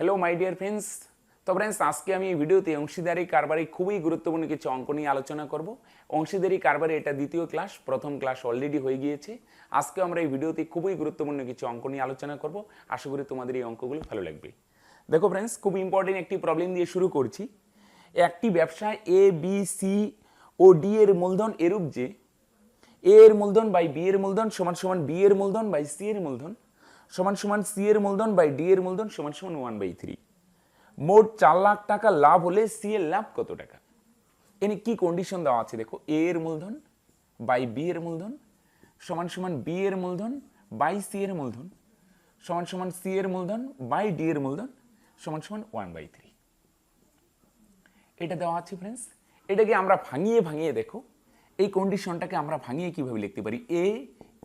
Hello my dear friends. তো friends, আজকে আমি এই ভিডিওতে অংশীদারি কারবারে খুবই গুরুত্বপূর্ণ কিছু অঙ্ক নিয়ে আলোচনা করব। অংশীদারি কারবারে এটা দ্বিতীয় ক্লাস, প্রথম ক্লাস অলরেডি হয়ে গিয়েছে। আজকে আমরা এই ভিডিওতে খুবই গুরুত্বপূর্ণ কিছু অঙ্ক নিয়ে আলোচনা করব। আশা করি তোমাদের এই অঙ্কগুলো ভালো লাগবে। দেখো ফ্রেন্ডস, খুব ইম্পর্টেন্ট একটি প্রবলেম দিয়ে শুরু করছি। একটি ব্যবসায় A B C O D এর মূলধন এরূপ যে এ এর মূলধন বাই বি এর মূলধন সমান সমান বি এর মূলধন বাই সি এর মূলধন সমান সমান সি এর মূলধন বাই ডি এর মূলধন সমান সমান 1/3। মোট 4 লাখ টাকা লাভ হলে সি এর লাভ কত টাকা? এনে কি কন্ডিশন দেওয়া আছে দেখো, এ এর মূলধন বাই বি এর মূলধন সমান সমান বি এর মূলধন বাই সি এর মূলধন সমান সমান সি এর মূলধন বাই ডি এর মূলধন সমান সমান 1/3। এটা দেওয়া আছে ফ্রেন্ডস। এটাকে আমরা ভাঙিয়ে ভাঙিয়ে দেখো, এই কন্ডিশনটাকে আমরা ভাঙিয়ে কিভাবে লিখতে পারি? A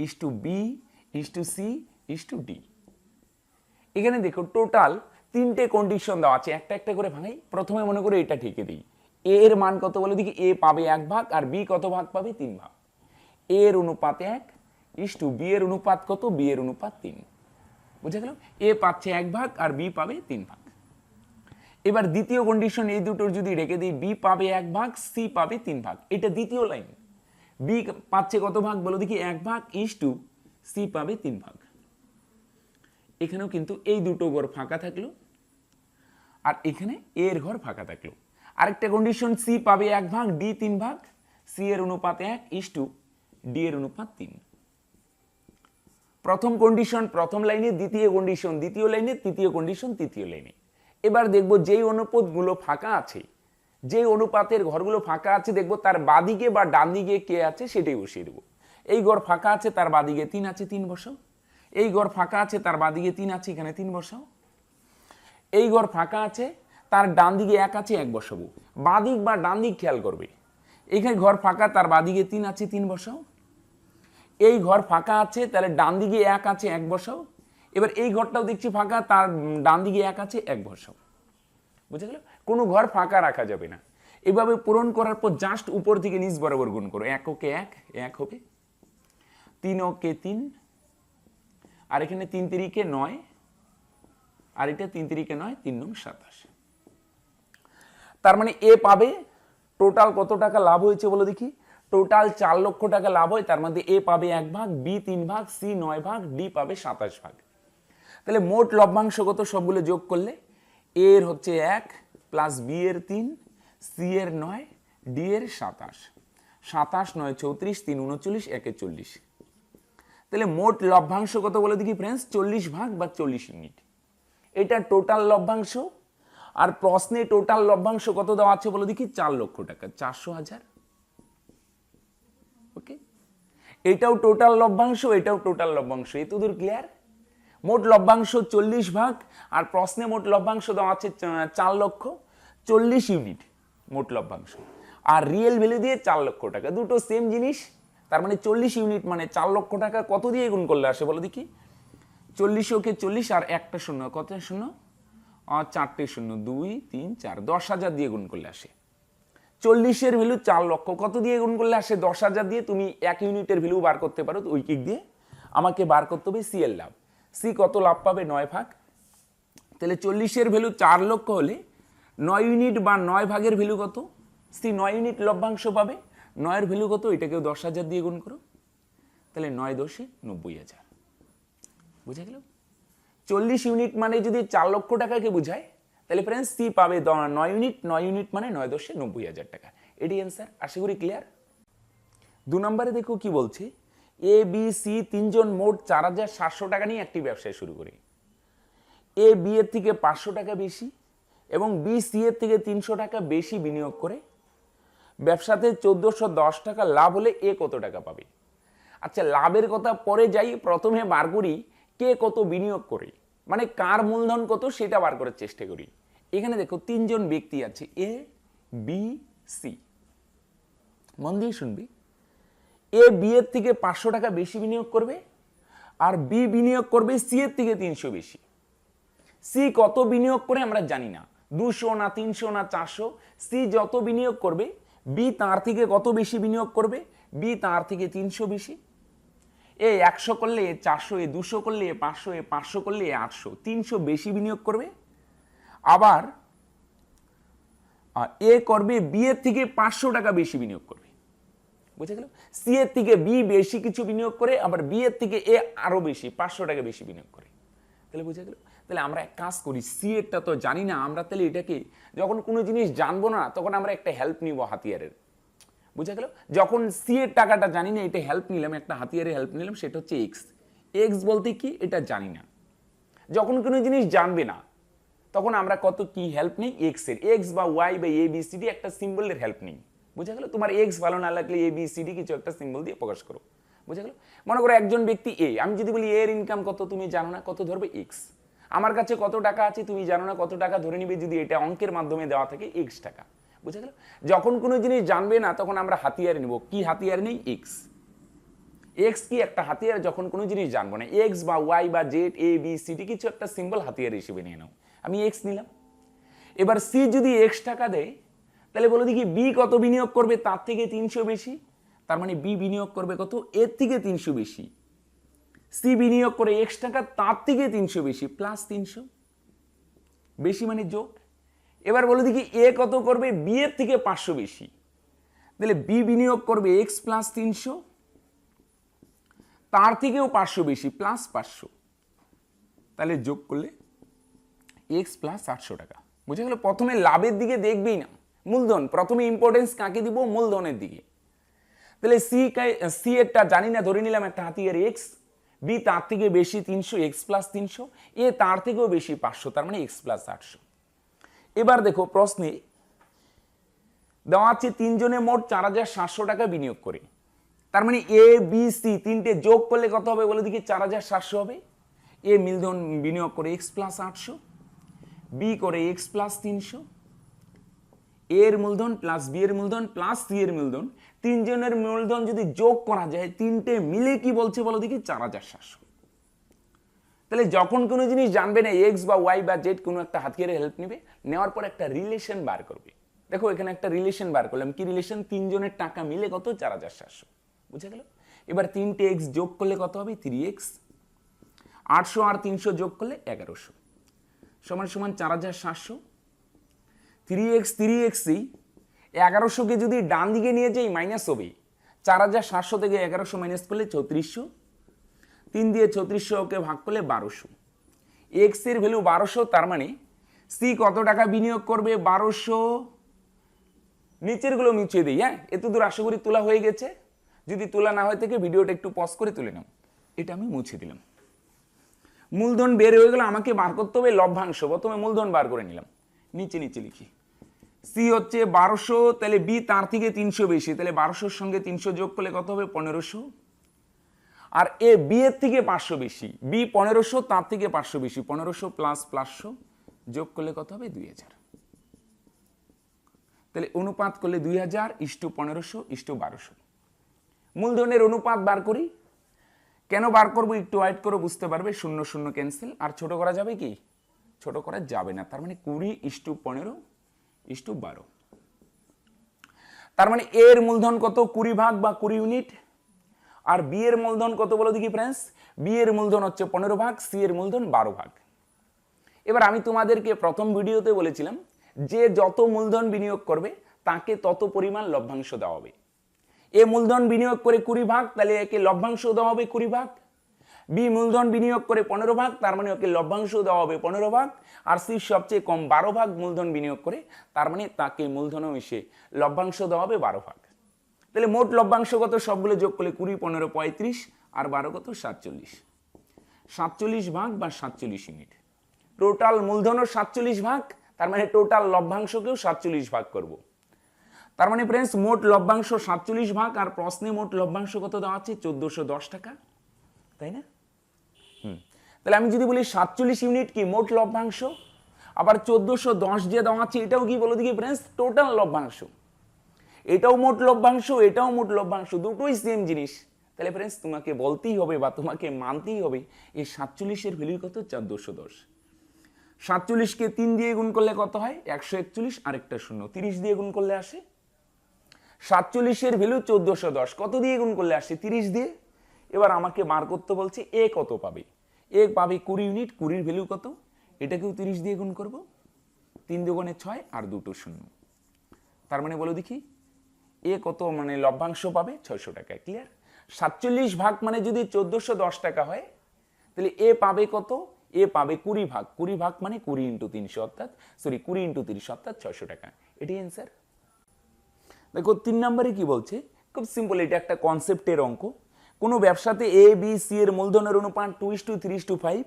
is to B is to C is to D. এখানে দেখো টোটাল 3টে কন্ডিশন দেওয়া আছে, একটা একটা করে ভাঙাই। প্রথমে মনে করে এটা ঠিকে দিই, এ এর মান কত বলে দেখি, এ পাবে 1 ভাগ আর বি কত ভাগ পাবে? 3 ভাগ। এ এর অনুপাত 1 ইস টু বি এর অনুপাত কত? বি এর অনুপাত 3। বুঝা গেল? এ পাচ্ছে 1 ভাগ আর বি পাবে 3 ভাগ। এবার দ্বিতীয় কন্ডিশন এই দুটোর যদি রেখে দিই, বি পাবে 1 ভাগ, সি পাবে 3 ভাগ। এটা দ্বিতীয় লাইন। বি পাচ্ছে কত ভাগ বলো দেখি? 1 ভাগ ইস টু সি পাবে 3 ভাগ। এখানেও কিন্তু এই দুটো ঘর ফাঁকা থাকলো আর এখানে এ এর ঘর ফাঁকা থাকলো। আরেকটা কন্ডিশন, সি পাবে 1 ভাগ, ডি 3 ভাগ। সি এর অনুপাত 1 ইস টু ডি এর অনুপাত 3। প্রথম কন্ডিশন প্রথম লাইনে, দ্বিতীয় কন্ডিশন দ্বিতীয় লাইনে, তৃতীয় কন্ডিশন তৃতীয় লাইনে। এবার দেখবো যেই অনুপাতগুলো ফাঁকা আছে, যেই অনুপাতের ঘরগুলো ফাঁকা আছে, দেখবো তার বাদিকে বা ডান দিকে কে আছে সেটাই বসিয়ে দেবো। এই ঘর ফাঁকা আছে, তার বাদিকে 3 আছে, 3 বসাও। এই ঘর ফাঁকা আছে, তার বাদিকে 3 আছে, এখানে 3 বসাও। এই ঘর ফাঁকা আছে, তার ডান দিকে 1 আছে, 1 বসাবো। বাদিক বা ডান দিক খেয়াল করবে। এখানে ঘর ফাঁকা, তার বাদিকে 3 আছে, 3 বসাও। এই ঘর ফাঁকা আছে, তাহলে ডান দিকে 1 আছে, 1 বসাও। এবার এই ঘরটাও দেখছি ফাঁকা, তার ডান দিকে 1 আছে, 1 বসাও। বুঝে গেল? কোনো ঘর ফাঁকা রাখা যাবে না। এভাবে পূরণ করার পর জাস্ট উপর থেকে নিচ বরাবর গুণ করো। 1 ওকে 1, 1 হবে। 3 ওকে 3, আর এখানে 3 3 কে 9, আর এটা 3 3 কে 9, 3 9 27। তার মানে এ পাবে টোটাল কত টাকা লাভ হয়েছে বলো দেখি? টোটাল 4 লক্ষ টাকা লাভ হয়। তার মধ্যে এ পাবে 1 ভাগ, বি 3 ভাগ, সি 9 ভাগ, ডি পাবে 27 ভাগ। তাহলে মোট লভ্যাংশ কত? সবগুলো যোগ করলে এ এর হচ্ছে 1 প্লাস বি এর 3, সি এর 9, ডি এর 27। 27 9 34, 3 39, 1 40। তাহলে মোট লভ্যাংশ কত বলে দেখি ফ্রেন্ডস? 40 ভাগ বা 40 ইউনিট। এটা টোটাল লভ্যাংশ। আর প্রশ্নে টোটাল লভ্যাংশ কত দেওয়া আছে বলে দেখি? 4 লক্ষ টাকা, 400,000। ওকে, এটাও টোটাল লভ্যাংশ, এটাও টোটাল লভ্যাংশ। এতদূর ক্লিয়ার? মোট লভ্যাংশ 40 ভাগ, আর প্রশ্নে মোট লভ্যাংশ দেওয়া আছে 4 লক্ষ 40 ইউনিট মোট লভ্যাংশ। আর রিয়েল ভ্যালু দিয়ে 4 লক্ষ টাকা, দুটো সেম জিনিস। তার মানে 40 ইউনিট মানে 4 লক্ষ টাকা কত দিয়ে গুণ করলে আসে বলো দেখি? 40 ওকে 40 আর একটা শূন্য, কত শূন্য? 4টে শূন্য, 2 3 4, 10,000 দিয়ে গুণ করলে আসে। 40-এর ভ্যালু 4 লক্ষ, কত দিয়ে গুণ করলে আসে? 10,000 দিয়ে। তুমি 1 ইউনিটের ভ্যালু বার করতে পারো ঐকিক দিয়ে। আমাকে বার করতে হবে সি এর লাভ। সি কত লাভ পাবে? 9 ভাগ। তাহলে 40-এর ভ্যালু 4 লক্ষ হলে 9 ইউনিট বা 9 ভাগের ভ্যালু কত? সি 9 ইউনিট লভ্যাংশ পাবে। 9 এর ভ্যালু কত? এটাকেও 10,000 দিয়ে গুণ করো। তাহলে 9 10 90,000। বুঝা গেল? 40 ইউনিট মানে যদি 4 লক্ষ টাকাকে বোঝায়, তাহলে ফ্রেন্ডস সি পাবে 9 ইউনিট। 9 ইউনিট মানে 9 10 90,000 টাকা। এটি অ্যান্সার। আশা করি ক্লিয়ার। 2 নম্বরে দেখো কি বলছে। এ বি সি তিনজন মোট 4,700 টাকা নিয়ে একটি ব্যবসায় শুরু করে। এ বি এর থেকে 500 টাকা বেশি এবং বি সি এর থেকে 300 টাকা বেশি বিনিয়োগ করে ব্যবসাতে 1410 টাকা লাভ হলে এ কত টাকা পাবে? আচ্ছা, লাভের কথা পরে যাই, প্রথমে বার করি কে কত বিনিয়োগ করে, মানে কার মূলধন কত সেটা বার করার চেষ্টা করি। এখানে দেখো 3 জন ব্যক্তি আছে, এ বি সি। মন দিয়ে শুনবি। এ বি এর থেকে 500 টাকা বেশি বিনিয়োগ করবে আর বি বিনিয়োগ করবে সি এর থেকে 300 বেশি। সি কত বিনিয়োগ করে আমরা জানি না, 200 না 300 না 400। সি যত বিনিয়োগ করবে বি তার থেকে কত বেশি বিনিয়োগ করবে? বি তার থেকে 300 বেশি। এ 100 করলে এ 400, এ 200 করলে এ 500, এ 500 করলে এ 800, 300 বেশি বিনিয়োগ করবে। আবার এ করবে বি এর থেকে 500 টাকা বেশি বিনিয়োগ করবে, বুঝে গেল? সি এর থেকে বি বেশি কিছু বিনিয়োগ করে, আবার বি এর থেকে এ আরো বেশি 500 টাকা বেশি বিনিয়োগ করে। তাহলে বুঝে গেল? তাহলে আমরা এক কাজ করি, সি এরটা তো জানি না আমরা, তাহলে এটাকে যখন কোনো জিনিস জানবো না তখন আমরা একটা হেল্প নিব হাতিয়ারের, বুঝে গেল? যখন সি এর টাকাটা জানি না, এটা হেল্প নিলাম, একটা হাতিয়ারের হেল্প নিলাম, সেটা হচ্ছে এক্স। এক্স বলতে কি, এটা জানি না। যখন কোনো জিনিস জানবে না তখন আমরা কত কি হেল্প নিই, এক্স এর, এক্স বা ওয়াই বা এ বি সি ডি একটা সিম্বলের হেল্প নিই, বুঝে গেল? তোমার এক্স ভালো না লাগলে এ বি সি ডি কিছু একটা সিম্বল দিয়ে প্রকাশ করো, বুঝে গেল? মনে করো একজন ব্যক্তি এ, আমি যদি বলি এর ইনকাম কত, তুমি জানো না, কত ধরবে, এক্স। আমার কাছে কত টাকা আছে তুমি জানো না, কত টাকা ধরে নিবে, যদি এটা অঙ্কের মাধ্যমে দেওয়া থাকে, এক্স টাকা, বুঝে গেল? যখন কোনো জিনিস জানবে না তখন আমরা হাতিয়ার নিব, কি হাতিয়ার নেই, এক্স। এক্স কি একটা হাতিয়ার, যখন কোনো জিনিস জানবো না, এক্স বা ওয়াই বা Z A B C D কিছু একটা সিম্বল হাতিয়ার হিসেবে নিয়ে নাও, আমি এক্স নিলাম। এবার সি যদি এক্স টাকা দেয়, তাহলে বলো দেখি বি কত বিনিয়োগ করবে, তার থেকে 300 বেশি, তার মানে বি বিনিয়োগ করবে কত, এর থেকে 300 বেশি। সি বিনিয়োগ করে এক্স টাকা, তার থেকে 300 বেশি, প্লাস 300, বেশি মানে যোগ। এবার বলো দেখি এ কত করবে, বি এর থেকে 500 বেশি, তাহলে বি বিনিয়োগ করবে এক্স প্লাস 300, তার থেকেও 500 বেশি, প্লাস 500, তাহলে যোগ করলে এক্স প্লাস 800 টাকা, বুঝে গেল? প্রথমে লাভের দিকে দেখবেই না, মূলধন প্রথমে ইম্পর্টেন্স কাকে দিব, মূলধনের দিকে। তাহলে সি এরটা জানি না, ধরে নিলাম একটা হাতিয়ার এক্স, বি তার থেকে বেশি 300, এক্স প্লাস 300, এ তার থেকেও বেশি 500, তার মানে এক্স প্লাস 800। এবার দেখো প্রশ্নে দেওয়া আছে তিনজনে মোট 4700 টাকা বিনিয়োগ করে, তার মানে এ বি সি তিনটে যোগ করলে কত হবে বলে দেখি, 4700 হবে। এ মূলধন বিনিয়োগ করে এক্স প্লাস 800, বি করে এক্স প্লাস 300, এর মূলধন প্লাস বি এর মূলধন প্লাস সি এর মূলধন, তিনজনের মূলধন যদি যোগ করা যায়, তিনটে মিলে কি বলছে বলো দেখি, 4700। তাহলে যখন কোনো জিনিস জানবে না, এক্স বা ওয়াই বা জেড কোনো একটা হাতিয়ারের হেল্প নেবে, নেওয়ার পর একটা রিলেশন বার করবে। দেখো এখানে একটা রিলেশন বার করলাম, কি রিলেশন, তিনজনের টাকা মিলে কত, 4700, বুঝে গেল? এবার তিনটে এক্স যোগ করলে কত হবে, 3x, 800 আর 300 যোগ করলে 1100 সমান সমান 4700। 3x 3xই 1100কে যদি ডান দিকে নিয়ে যাই মাইনাস হবে, 4700 থেকে 1100 মাইনাস করলে 3400, 3 দিয়ে 3400কে ভাগ করলে 1200, এক্স এর ভ্যালু 1200, তার মানে সি কত টাকা বিনিয়োগ করবে, 1200। নিচের গুলো মুছিয়ে দিই, হ্যাঁ, এত দূর আশা করি তোলা হয়ে গেছে। যদি তোলা না হয় থেকে ভিডিওটা একটু পজ করে তুলে নাও, এটা আমি মুছে দিলাম। মূলধন বের হয়ে গেল, আমাকে বার করতে হবে লভ্যাংশ, প্রথমে মূলধন বার করে নিলাম, নিচে নিচে লিখি, সি হচ্ছে 1200, তাহলে বি তার থেকে 300 বেশি, তাহলে 1200 সঙ্গে 300 যোগ করলে কত হবে, 1500। আর এ বি এর থেকে 500 বেশি, বি 1500, তার থেকে 500 বেশি, 1500 প্লাস 500 যোগ করলে কত হবে, 2000। তাহলে অনুপাত করলে 2000 ইস্টু 1500 ইস্টু 1200। মূলধনের অনুপাত বার করি, কেন বার করবো একটু ওয়েট করে বুঝতে পারবে, 0 0 ক্যান্সেল, আর ছোট করা যাবে কি, ছোট করা যাবে না, তার মানে 20 ইস্টু 15 ইস্টু 12। তার মানে এর মূলধন কত, 20 ভাগ বা 20 ইউনিট, আর বি এর মূলধন কত বলো দেখি ফ্রেন্ডস, বি এর মূলধন হচ্ছে 15 ভাগ, সি এর মূলধন 12 ভাগ। এবার আমি তোমাদেরকে প্রথম ভিডিওতে বলেছিলাম যে যত মূলধন বিনিয়োগ করবে তাকে তত পরিমাণ লভ্যাংশ দেওয়া হবে। এ মূলধন বিনিয়োগ করে 20 ভাগ, তাহলে একে লভ্যাংশ দেওয়া হবে 20 ভাগ। বি মূলধন বিনিয়োগ করে 15 ভাগ, তার মানে ওকে লভ্যাংশ দেওয়া হবে 15 ভাগ। আর সি সবচেয়ে কম 12 ভাগ মূলধন বিনিয়োগ করে, তার মানে তাকে মূলধনও মিশে লভ্যাংশ দেওয়া হবে 12 ভাগ। তাহলে মোট লভ্যাংশ কত, সবগুলো যোগ করলে 20 15 35 আর 12 কত, 47। 47 ভাগ বা 47 ইউনিট। টোটাল মূলধনও 47 ভাগ, তার মানে টোটাল লভ্যাংশকেও 47 ভাগ করব। তার মানে ফ্রেন্ডস মোট লভ্যাংশ 47 ভাগ, আর প্রশ্নে মোট লভ্যাংশ কত দেওয়া আছে, 1410 টাকা, তাই না? তাহলে আমি যদি বলি 47 ইউনিট কি মোট লভ্যাংশ, আবার 1410 যে দেওয়া আছে এটাও কি বলো দেখি ফ্রেন্ডস, টোটাল লভ্যাংশ। এটাও মোট লভ্যাংশ, এটাও মোট লভ্যাংশ, দুটোই সেম জিনিস। তাহলে ফ্রেন্ডস তোমাকে বলতেই হবে বা তোমাকে মানতেই হবে এই 47 এর ভ্যালু কত, 1410। 47 কে 3 দিয়ে গুণ করলে কত হয়, 141, আরেকটা শূন্য, 30 দিয়ে গুণ করলে আসে। 47 এর ভ্যালু 1410, কত দিয়ে গুণ করলে আসে, 30 দিয়ে। এবার আমাকে বার করতে বলছে এ কত পাবে, এ পাবে 20 ইউনিট, 20 এর ভ্যালু কত, এটাকেও 30 দিয়ে গুণ করব। 3 দুগুণে 6 আর দুটো শূন্য, তার মানে বলো দেখি এ কত মানে লভ্যাংশ পাবে 600 টাকা। ক্লিয়ার? 47 ভাগ মানে যদি 1410 টাকা হয় তাহলে এ পাবে কত? এ পাবে 20 ভাগ। 20 ভাগ মানে 20 ইন্টু 300 অর্থাৎ 20 ইন্টু 30 অর্থাৎ 600 টাকা। এটাই অ্যান্সার। দেখো 3 নম্বরে কি বলছে, খুব সিম্পল, এটা একটা কনসেপ্টের অঙ্ক। কোনো ব্যবসাতে এ বি সি এর মূলধনের অনুপাত 2:3:5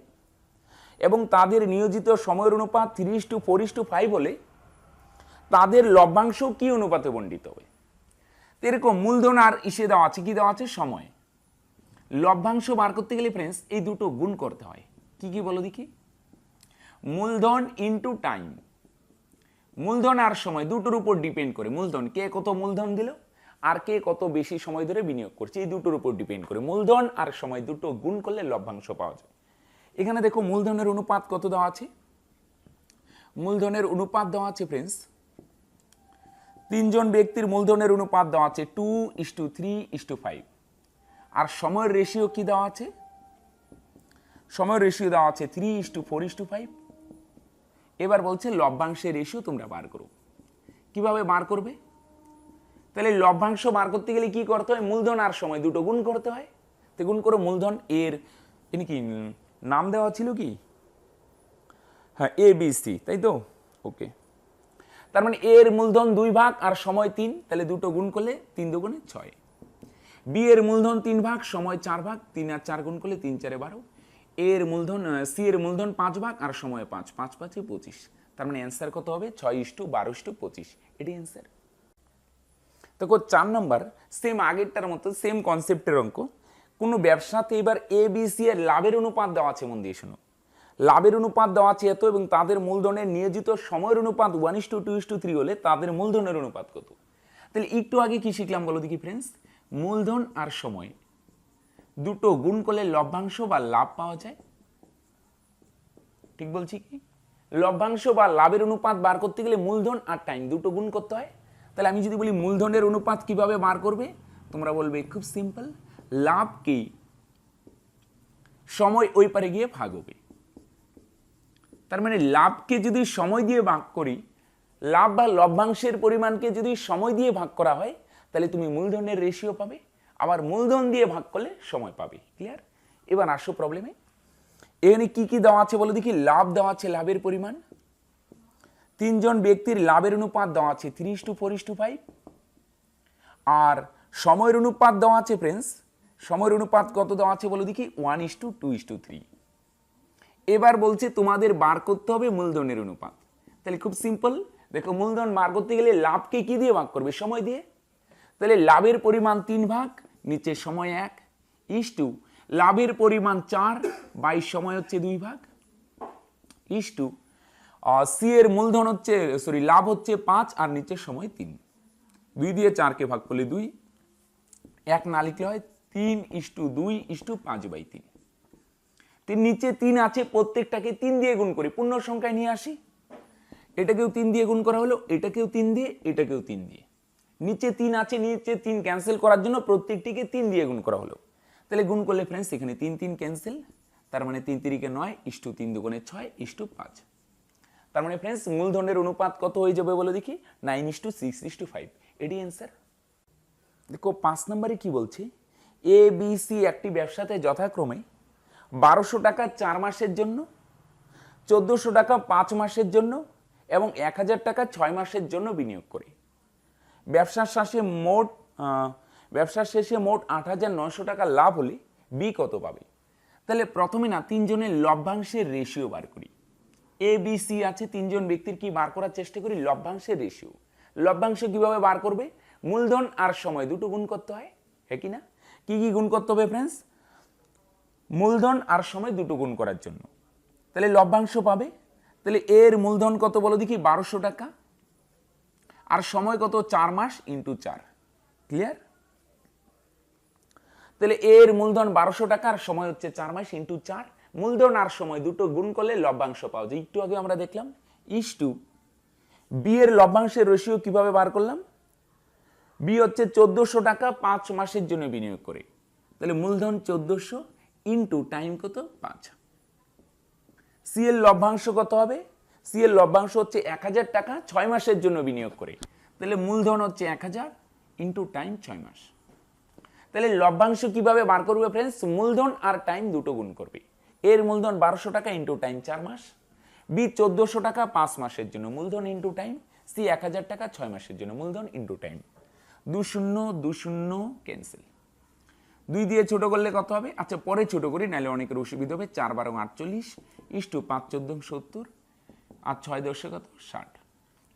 এবং তাদের নিয়োজিত সময়ের অনুপাত 3:4:5 হলে তাদের লভ্যাংশ কি অনুপাতে বণ্টিত হবে? এরকম মূলধন আর ইসে দেওয়া আছে, কি দেওয়া আছে? সময়। লভ্যাংশ বার করতে গেলে ফ্রেন্ডস এই দুটো গুণ করতে হয়। কি কি বলো দেখি? মূলধন ইনটু টাইম। মূলধন আর সময় দুটোর উপর ডিপেন্ড করে। মূলধন কে কত মূলধন দিল আর কে কত বেশি সময় ধরে বিনিয়োগ করছে, এই দুটোর উপর ডিপেন্ড করে। মূলধন আর সময় দুটো গুণ করলে লভ্যাংশ পাওয়া যায়। এখানে দেখো মূলধনের অনুপাত কত দেওয়া আছে? মূলধনের অনুপাত দেওয়া আছে ফ্রেন্ডস, তিনজন ব্যক্তির মূলধনের অনুপাত দেওয়া আছে 2:3:5 আর সময়ের রেশিও কি দেওয়া আছে? সময়ের রেশিও দেওয়া আছে 3:4:5। এবার বলছে লভ্যাংশের রেশিও তোমরা বার করো। কিভাবে বার করবে? তাহলে লভ্যাংশ বার করতে গেলে কি করতে হয়? মূলধন আর সময় দুটো গুণ করতে হয়। তো গুণ করো মূলধন এর, এর কি নাম দেওয়া ছিল কি? হ্যাঁ, এ বি সি, তাই তো? ওকে, তার মানে এর মূলধন 2 ভাগ আর সময় 3, তাহলে দুটো গুণ করলে 3 দুগুণে 6। বি এর মূলধন 3 ভাগ সময় 4 ভাগ, 3 আর 4 গুণ করলে 3 4 12। এর মূলধন সি এর মূলধন 5 ভাগ আর সময় 5, 5 5 25। তার মানে অ্যান্সার কত হবে? 6:12:25। এটি অ্যান্সার। দেখো 4 নম্বর, সেম আগেরটার মতো সেম কনসেপ্টের অঙ্ক। কোনো ব্যবসাতে এবার এ বি সি এর লাভের অনুপাত দেওয়া আছে, মন দিয়ে শোনো। লাভের অনুপাত দেওয়া আছে এত এবং তাদের মূলধনের নিয়োজিত সময়ের অনুপাত 1:2:3 হলে তাদের মূলধনের অনুপাত কত? তাহলে একটু আগে কি শিখলাম বলো দেখি ফ্রেন্ডস? মূলধন আর সময় দুটো গুণ করলে লভ্যাংশ বা লাভ পাওয়া যায়। ঠিক বলছি কি? লভ্যাংশ বা লাভের অনুপাত বার করতে গেলে মূলধন আর টাইম দুটো গুণ করতে হয়। তাহলে আমি যদি বলি মূলধনের অনুপাত কিভাবে বার করবে, তোমরা বলবে খুব সিম্পল, লাভ কি সময় ওই পারে গিয়ে ভাগ হবে। তার মানে লাভকে যদি সময় দিয়ে ভাগ করি, লাভ বা লভ্যাংশের পরিমাণকে যদি সময় দিয়ে ভাগ করা হয় তাহলে তুমি মূলধনের রেশিও পাবে, আবার মূলধন দিয়ে ভাগ করলে সময় পাবে। ক্লিয়ার? এবার আসো প্রবলেমে। এখানে কি কি দেওয়া আছে বলো দেখি? লাভ দেওয়া আছে, লাভের পরিমাণ। তিনজন ব্যক্তির লাভের অনুপাত দেওয়া আছে 3:4:5 আর সময়ের অনুপাত দেওয়া আছে ফ্রেন্ডস, সময়ের অনুপাত কত দেওয়া আছে বলো দেখি? 1:2:3। এবার বলছে তোমাদের বার করতে হবে মূলধনের অনুপাত। তাহলে খুব সিম্পল, দেখো মূলধন বার করতে গেলে লাভকে কি দিয়ে ভাগ করবে? সময় দিয়ে। তাহলে লাভের পরিমাণ 3 ভাগ, নিচে সময় 1, ইস্টু লাভের পরিমাণ 4 বাই সময় হচ্ছে 2 ভাগ, ইস্টু সি এর মূলধন হচ্ছে লাভ হচ্ছে 5 আর নিচে সময় 3। 2 দিয়ে 4কে ভাগ করলে 2, 1 না লিখলে হয় 3:2:5/3। নিচে 3 আছে, প্রত্যেকটাকে 3 দিয়ে গুণ করি, পূর্ণ সংখ্যায় নিয়ে আসি। এটাকেও 3 দিয়ে গুণ করা হলো, এটাকেও 3 দিয়ে, এটাকেও 3 দিয়ে। নিচে 3 আছে, নিচে 3 ক্যান্সেল করার জন্য প্রত্যেকটিকে 3 দিয়ে গুণ করা হলো। তাহলে গুণ করলে ফ্রেন্ডস এখানে 3 3 ক্যান্সেল, তার মানে 3 3 9, ইস্টু 3 2 6, 5। তার মানে ফ্রেন্ডস মূলধনের অনুপাত কত হয়ে যাবে বলো দেখি? 9:6:5। এটি অ্যান্সার। দেখো 5 নম্বরে কি বলছে? এ বি সি একটি ব্যবসাতে যথাক্রমে 1200 টাকা 4 মাসের জন্য, 1400 টাকা 5 মাসের জন্য এবং 1000 টাকা 6 মাসের জন্য বিনিয়োগ করে ব্যবসার শেষে মোট 8,900 টাকা লাভ হলে বি কত পাবে? তাহলে প্রথমে না তিনজনের লভ্যাংশের রেশিও বার করি। এ বি সি আছে, তিনজন ব্যক্তির কি বার করার চেষ্টা করি? লভ্যাংশের রেশিও। লভ্যাংশ কিভাবে বার করবে? মূলধন আর সময় দুটো গুণ করতে হয়, হ্যাঁ কি না? কি কি গুণ করতে হবে ফ্রেন্ডস? মূলধন আর সময় দুটো গুণ করার জন্য। তাহলে লভ্যাংশ পাবে। তাহলে এর মূলধন কত বলো দেখি? 1200 টাকা আর সময় কত? 4 মাস ইন্টু 4। ক্লিয়ার? তাহলে এর মূলধন 1200 টাকা আর সময় হচ্ছে 4 মাস ইন্টু 4। মূলধন আর সময় দুটো গুণ করলে লভ্যাংশ পাওয়া যায়। একটু আগে আমরা দেখলাম ইস্টু বি এর লভ্যাংশের রেশিও কিভাবে বার করলাম? বি হচ্ছে 1400 টাকা 5 মাসের জন্য বিনিয়োগ করে, তাহলে মূলধন 1400 ইন্টু টাইম কত? 5। সি এর লভ্যাংশ কত হবে? সি এর লভ্যাংশ হচ্ছে 1000 টাকা 6 মাসের জন্য বিনিয়োগ করে, তাহলে মূলধন হচ্ছে 1000 ইন্টু টাইম 6 মাস। তাহলে লভ্যাংশ কিভাবে বার করবে ফ্রেন্ডস? মূলধন আর টাইম দুটো গুণ করবে। এর মূলধন 1200 টাকা ইন্টু টাইম 4 মাস, বি 1400 টাকা 5 মাসের জন্য মূলধন ইন্টু টাইম, সি 1000 টাকা 6 মাসের জন্য মূলধন ইন্টু টাইম। 20 ক্যান্সেল। 2 দিয়ে ছোট করলে কত হবে? আচ্ছা পরে ছোট করি, নাহলে অনেকের অসুবিধা হবে। 4 12 48 ইস্টু 5 14 70 আর 6 10 কত 60।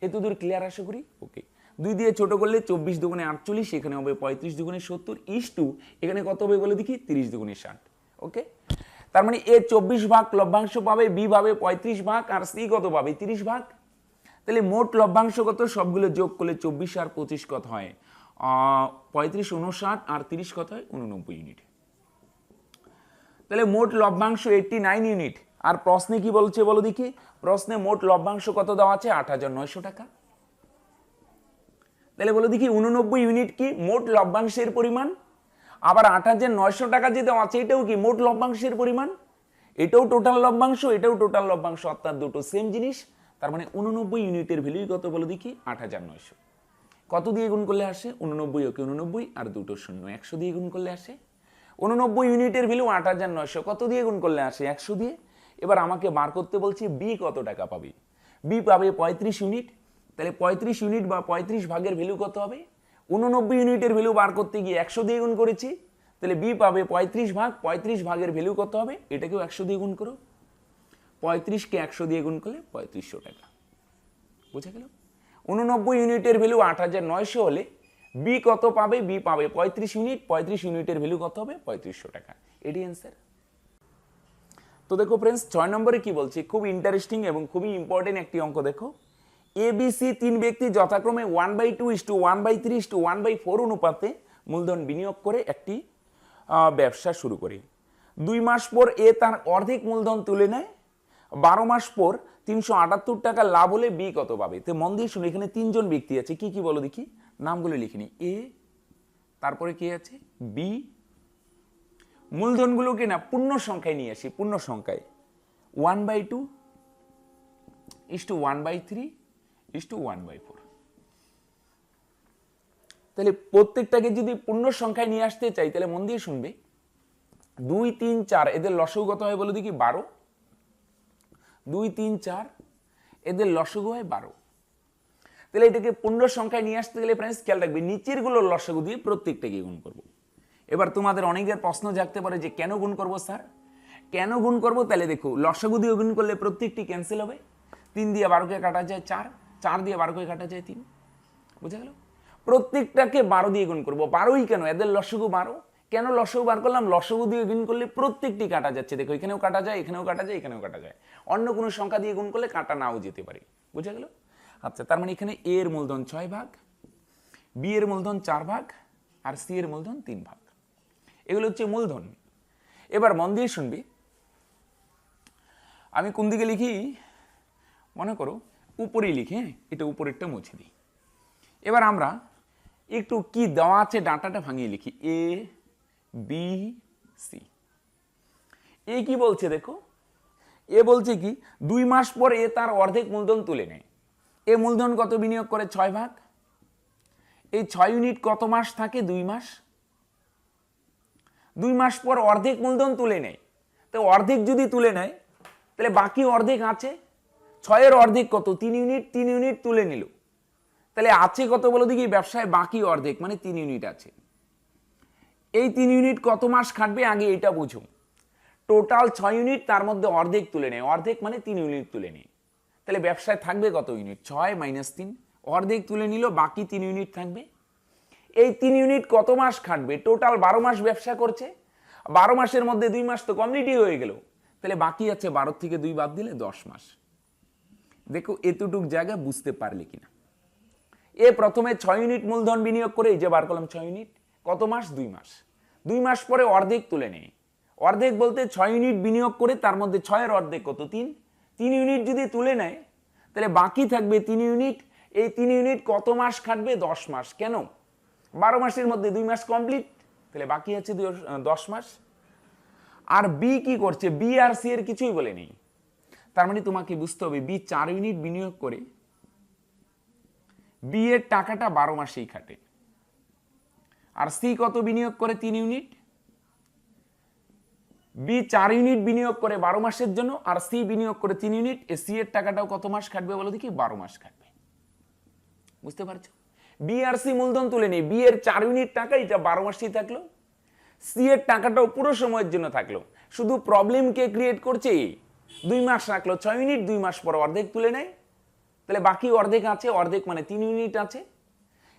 এতদূর ক্লিয়ার আশা করি? ওকে। 2 দিয়ে ছোট করলে 24 দুগুণে 48, এখানে হবে 35 দুগুণে 70 ইস্টু এখানে কত হবে বলে দেখি 30 দুগুণে 60। ওকে, তার মানে এ 24 ভাগ লভ্যাংশ পাবে, বি পাবে 35 ভাগ, আর সি কত পাবে 30 ভাগ। তাহলে মোট লভ্যাংশ কত? সবগুলো যোগ করলে 24 আর 25 কত হয়? 35 59 আর 30 কত হয়? 89 ইউনিট। তাহলে মোট লভ্যাংশ 89 ইউনিট। আর প্রশ্নে কি বলছে বলো দেখি? প্রশ্নে মোট লভ্যাংশ কত দেওয়া আছে? 8900 টাকা। তাহলে বলো দেখি 89 ইউনিট কি মোট লভ্যাংশের পরিমাণ, আবার 8900 টাকা যে দেওয়া আছে এটাও কি মোট লভ্যাংশের পরিমাণ, এটাও টোটাল লভ্যাংশ, এটাও টোটাল লভ্যাংশ, অর্থাৎ দুটো সেম জিনিস। তার মানে 89 ইউনিটের ভ্যালু কত বলো দেখি? 8900। কত দিয়ে গুণ করলে আসে? 89 ওকে 89 আর দুটো শূন্য 100 দিয়ে গুণ করলে আসে। 89 ইউনিটের ভ্যালু 8900, কত দিয়ে গুণ করলে আসে? 100 দিয়ে। এবার আমাকে বার করতে বলছি বি কত টাকা পাবে। বি পাবে 35 ইউনিট। তাহলে 35 ইউনিট বা 35 ভাগের ভ্যালু কত হবে? 89 ইউনিটের ভ্যালু বার করতে গিয়ে 100 দিয়ে গুণ করেছি, তাহলে বি পাবে 35 ভাগ, 35 ভাগের ভ্যালু কত হবে? এটাকেও 100 দিয়ে গুণ করো। 35কে 100 দিয়ে গুণ করলে 3500 টাকা। বুঝা গেল? 89 ইউনিটের ভ্যালু 8900 হলে বি কত পাবে? বি পাবে 35 ইউনিট, 35 ইউনিটের ভ্যালু কত হবে? 3500 টাকা। এটি অ্যান্সার। তো দেখো ফ্রেন্ডস 6 নম্বরে কি বলছে, খুব ইন্টারেস্টিং এবং খুবই ইম্পর্টেন্ট একটি অঙ্ক দেখো। এ বি সি 3 ব্যক্তি যথাক্রমে 1/2 1/3 1/4 অনুপাতে মূলধন বিনিয়োগ করে একটি ব্যবসা শুরু করে। 2 মাস পর এ তার অর্ধেক মূলধন তুলে নেয়। 12 মাস পর 378 টাকা লাভ হলে বি কত পাবে? তো মন দিয়ে শুনে, এখানে 3 জন ব্যক্তি আছে, কি কি বলো দেখি? নামগুলো লিখে নি। এ, তারপরে কি আছে? বি। মূলধনগুলোকে না পূর্ণ সংখ্যায় নিয়ে আসি, পূর্ণ সংখ্যায়। 1/2 1/3 1/4। তাহলে প্রত্যেকটাকে যদি পূর্ণ সংখ্যায় নিয়ে আসতে চাই, তাহলে মন দিয়ে শুনবে। 2 3 4 এদের লসাগু কত হয় বলো দেখি? 12। 2 3 4 এদের লসাগু হয় 12। তাহলে এটাকে পূর্ণ সংখ্যায় নিয়ে আসতে গেলে ফ্রেন্ডস খেয়াল রাখবে, নিচের গুলোর লসাগু দিয়ে প্রত্যেকটাকে গুণ করব। এবার তোমাদের অনেকের প্রশ্ন জাগতে পারে যে কেন গুণ করব স্যার? কেন গুণ করব? তাহলে দেখো, লসাগু দিয়ে গুণ করলে প্রত্যেকটি ক্যান্সেল হবে। 3 দিয়ে 12কে কাটা যায় 4, 4 দিয়ে 12কে কাটা যায় 3। বুঝা গেল? প্রত্যেকটাকে 12 দিয়ে গুণ করব। 12ই কেন? এদের লসাগু 12। কেন লসাগু বার করলাম? লসাগু দিয়ে গুণ করলে প্রত্যেকটি কাটা যাচ্ছে। দেখো এখানেও কাটা যায়, এখানেও কাটা যায়, এখানেও কাটা যায়। অন্য কোনো সংখ্যা দিয়ে গুণ করলে কাটা নাও যেতে পারে। বুঝা গেল? আচ্ছা, তার মানে এখানে এ এর মূলধন 6 ভাগ, বি এর মূলধন 4 ভাগ, আর সি এর মূলধন 3 ভাগ। এগুলো হচ্ছে মূলধন। এবার মন দিয়ে শুনবি, আমি কোন দিকে লিখি? মনে করো উপরেই লিখি, হ্যাঁ, এটা উপরেরটা মুছে দিই। এবার আমরা একটু কি দেওয়া আছে ডাটাটা ভাঙিয়ে লিখি। A B C. এ কি বলছে দেখো, এ বলছে কি 2 মাস পর এ তার অর্ধেক মূলধন তুলে নেয়। এ মূলধন কত বিনিয়োগ করে? 6 ভাগ। এই 6 ইউনিট কত মাস থাকে? 2 মাস। 2 মাস পর অর্ধেক মূলধন তুলে নেয়। তো অর্ধেক যদি তুলে নেয়, তাহলে বাকি অর্ধেক আছে। 6 এর অর্ধেক কত? 3 ইউনিট। 3 ইউনিট তুলে নিল, তাহলে আছে কত বলো দেখি? ব্যবসায় বাকি অর্ধেক মানে 3 ইউনিট আছে। এই 3 ইউনিট কত মাস খাটবে? আগে এটা বুঝো। টোটাল 6 ইউনিট, তার মধ্যে অর্ধেক তুলে নেয়। অর্ধেক মানে 3 ইউনিট তুলে নেয়। তাহলে ব্যবসায় থাকবে কত ইউনিট? 6 - 3, অর্ধেক তুলে নিল, বাকি 3 ইউনিট থাকবে। এই 3 ইউনিট কত মাস খাটবে? টোটাল 12 মাস ব্যবসা করছে। 12 মাসের মধ্যে 2 মাস তো কমপ্লিটই হয়ে গেল, তাহলে বাকি আছে 12 থেকে 2 বাদ দিলে 10 মাস। দেখো এতটুক জায়গা বুঝতে পারলে কিনা। এ প্রথমে 6 ইউনিট মূলধন বিনিয়োগ করে, এই যে বার করলাম 6 ইউনিট, কত মাস? 2 মাস। 2 মাস পরে অর্ধেক তুলে নেয়। অর্ধেক বলতে 6 ইউনিট বিনিয়োগ করে, তার মধ্যে 6 এর অর্ধেক কত? 3। 3 ইউনিট যদি তুলে নেয়, তাহলে বাকি থাকবে 3 ইউনিট। এই 3 ইউনিট কত মাস খাটবে? 10 মাস। কেন? 12 মাসের মধ্যে 2 মাস কমপ্লিট, তাহলে বাকি আছে 10 মাস। আর বি কি করছে? বি আর সি এর কিছুই বলে নেই। তার মানে তোমাকে বুঝতে হবে বি 4 ইউনিট বিনিয়োগ করে বি এর টাকাটা 12 মাসেই খাটে, আর সি কত বিনিয়োগ করে 3 ইউনিট। বি 4 ইউনিট বিনিয়োগ করে 12 মাসের জন্য, আর সি বিনিয়োগ করে 3 ইউনিট। সি এর টাকাটাও কত মাস খাটবে বলো দেখি? 12 মাস খাটবে। বুঝতে পারছো? বি আর সি মূলধন তুলে নেই, বি এর 4 ইউনিট টাকা এটা 12 মাসেই থাকলো, সি এর টাকাটাও পুরো সময়ের জন্য থাকলো। শুধু প্রবলেম কে ক্রিয়েট করছে? 2 মাস রাখলো 6 ইউনিট, 2 মাস পর অর্ধেক তুলে নেয়, তাহলে বাকি অর্ধেক আছে, অর্ধেক মানে 3 ইউনিট আছে।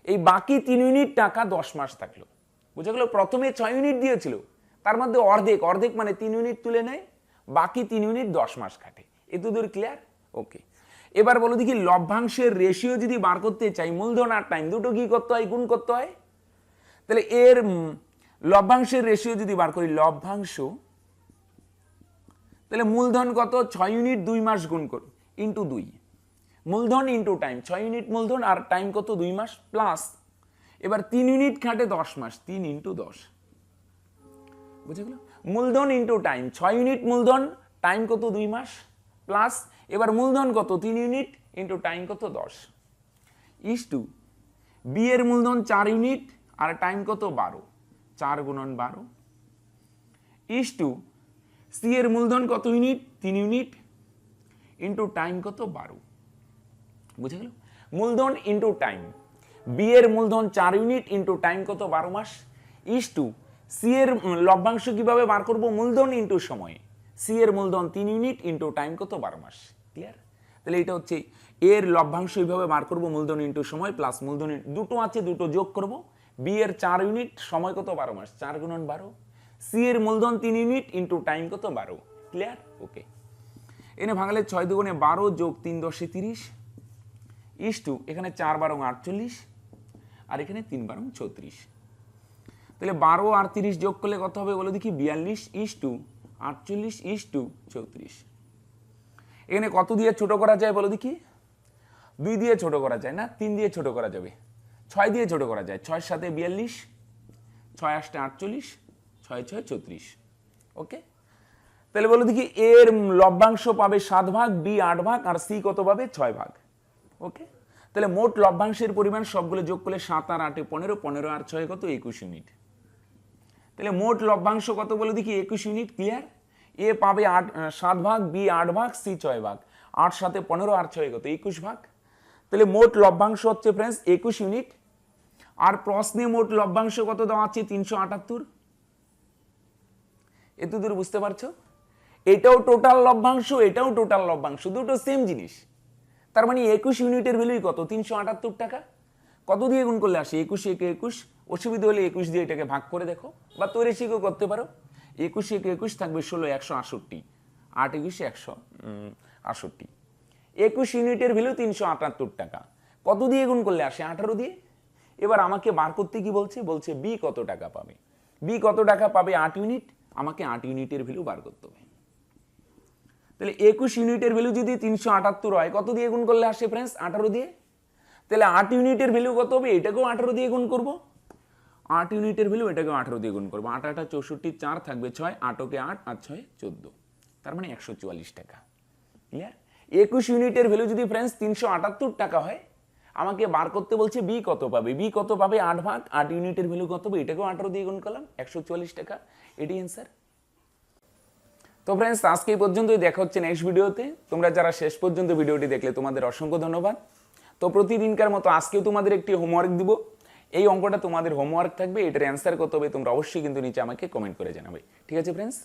এই বাকি 3 ইউনিট টাকা 10 মাস থাকলো। বুঝে গেল? প্রথমে 6 ইউনিট দিয়েছিল, তার মধ্যে অর্ধেক, অর্ধেক মানে 3 ইউনিট তুলে নেয়, বাকি 3 ইউনিট 10 মাস খাটে। এতদূর ক্লিয়ার? ওকে। এবার বলো দেখি লভ্যাংশের রেশিও যদি বার করতে চাই, মূলধন আর টাইম দুটো কি করতে হয়? গুণ করতে হয়। তাহলে এর লভ্যাংশের রেশিও যদি বার করি, লভ্যাংশ, তাহলে মূলধন কত? 6 ইউনিট 2 মাস গুণ করো ইন্টু 2, মূলধন ইন্টু টাইম, 6 ইউনিট মূলধন আর টাইম কত? 2 মাস প্লাস, এবার 3 ইউনিট খাটে 10 মাস, 3 ইন্টু 10। বুঝে গেল? মূলধন ইন্টু টাইম, 6 ইউনিট মূলধন, টাইম কত? 2 মাস প্লাস, এবার মূলধন কত? 3 ইউনিট ইন্টু টাইম কত? 10 ইস টু বি এর মূলধন 4 ইউনিট আর টাইম কত? 12, 4 গুণন 12 ইস টু সি এর মূলধন কত ইউনিট? 3 ইউনিট ইন্টু টাইম কত? 12। বুঝে গেল? মূলধন ইন্টু টাইম, বি এর মূলধন 4 ইউনিট ইন্টু টাইম কত? 12 মাস ইস টু সি এর লভ্যাংশ কিভাবে বার করব? মূলধন ইন্টু সময়, সি এর মূলধন 3 ইউনিট ইন্টু টাইম কত? 12 মাস। ক্লিয়ার? তাহলে এটা হচ্ছে এর লভ্যাংশ এইভাবে বার করব, মূলধন ইন্টু সময় প্লাস মূলধন, দুটো আছে দুটো যোগ করব। বি এর 4 ইউনিট, সময় কত? 12 মাস, 4 গুণন 12, সি এর মূলধন 3 ইউনিট ইন্টু টাইম কত? 12। ক্লিয়ার? ওকে। এনে ভাঙালে 6 দুগুণে 12 যোগ 3 10 30 ইস টু এখানে 4 12 48 আর এখানে 3 12 36। তাহলে 12 আর 30 যোগ করলে কত হবে বলো দেখি? 42 ইস টু 48 ইস টু 34। এখানে কত দিয়ে ছোট করা যায় বলো দেখি? 2 দিয়ে ছোট করা যায় না, 3 দিয়ে ছোট করা যাবে, 6 দিয়ে ছোট করা যায়। 6 7 42, 6 8 48, 6 6 34। ওকে। তাহলে বলো দেখি এর লভ্যাংশ পাবে 7 ভাগ, বি 8 ভাগ, আর সি কত পাবে? 6 ভাগ। ওকে। তাহলে মোট লভ্যাংশের পরিমাণ সবগুলো যোগ করলে 7 আর 8 15, 15 আর 6 কত? 21 ইউনিট। তাহলে মোট লভ্যাংশ কত বলে দেখি? 21 ইউনিট। ক্লিয়ার? এ পাবে 7 ভাগ, বি 8 ভাগ, সি 6 ভাগ, 8 7 15 আর 6 কত? 21 ভাগ। তাহলে মোট লভ্যাংশ হচ্ছে ফ্রেন্ডস 21 ইউনিট। আর প্রশ্নে মোট লভ্যাংশ কত দেওয়া আছে? 378। এতদূর বুঝতে পারছো? এটাও টোটাল লভ্যাংশ, এটাও টোটাল লভ্যাংশ, দুটো সেম জিনিস। তার মানে 21 ইউনিটের ভ্যালুই কত? 378 টাকা। কত দিয়ে গুণ করলে আসে? 21 একে 21, অসুবিধা হলে 21 দিয়ে এটাকে ভাগ করে দেখো, বা তৈরি শিখেও করতে পারো। 21 একে 21 থাকবে 16, 168, 8 21 168। 21 ইউনিটের ভ্যালু 378 টাকা। কত দিয়ে গুণ করলে আসে? 18 দিয়ে। এবার আমাকে বার করতে কি বলছে? বলছে বি কত টাকা পাবে। বি কত টাকা পাবে? 8 ইউনিট। আমাকে 8 ইউনিটের ভ্যালু বার করতে হবে। তাহলে 21 ইউনিটের ভ্যালু যদি 378 হয়, কত দিয়ে গুণ করলে আসে ফ্রেন্ডস? 18 দিয়ে। তাহলে 8 ইউনিটের ভ্যালু কত হবে? এটাকেও 18 দিয়ে গুণ করব। 8 ইউনিটের ভ্যালু এটাকেও 18 দিয়ে গুণ করব। 8 8 64, 4 থাকবে 6, 8 ওকে 8 আর 6 14, তার মানে 144 টাকা। ক্লিয়ার? 21 ইউনিটের ভ্যালু যদি ফ্রেন্ডস 378 টাকা হয়, আমাকে বার করতে বলছে বি কত পাবে। বি কত পাবে? 8 ভাগ, 8 ইউনিটের ভ্যালু কত হবে? এটাকেও 18 দিয়ে গুণ করলাম, 144 টাকা। এটি অ্যান্সার। তো ফ্রেন্ডস আজকে এই পর্যন্তই, দেখা হচ্ছে নেক্সট ভিডিওতে। তোমরা যারা শেষ পর্যন্ত ভিডিওটি দেখলে তোমাদের অসংখ্য ধন্যবাদ। তো প্রতিদিনকার মতো আজকেও তোমাদের একটি হোমওয়ার্ক দিব। এই অঙ্কটা তোমাদের হোমওয়ার্ক থাকবে, এটার অ্যান্সার কত হবে তোমরা অবশ্যই কিন্তু নিচে আমাকে কমেন্ট করে জানাবে। ঠিক আছে ফ্রেন্ডস?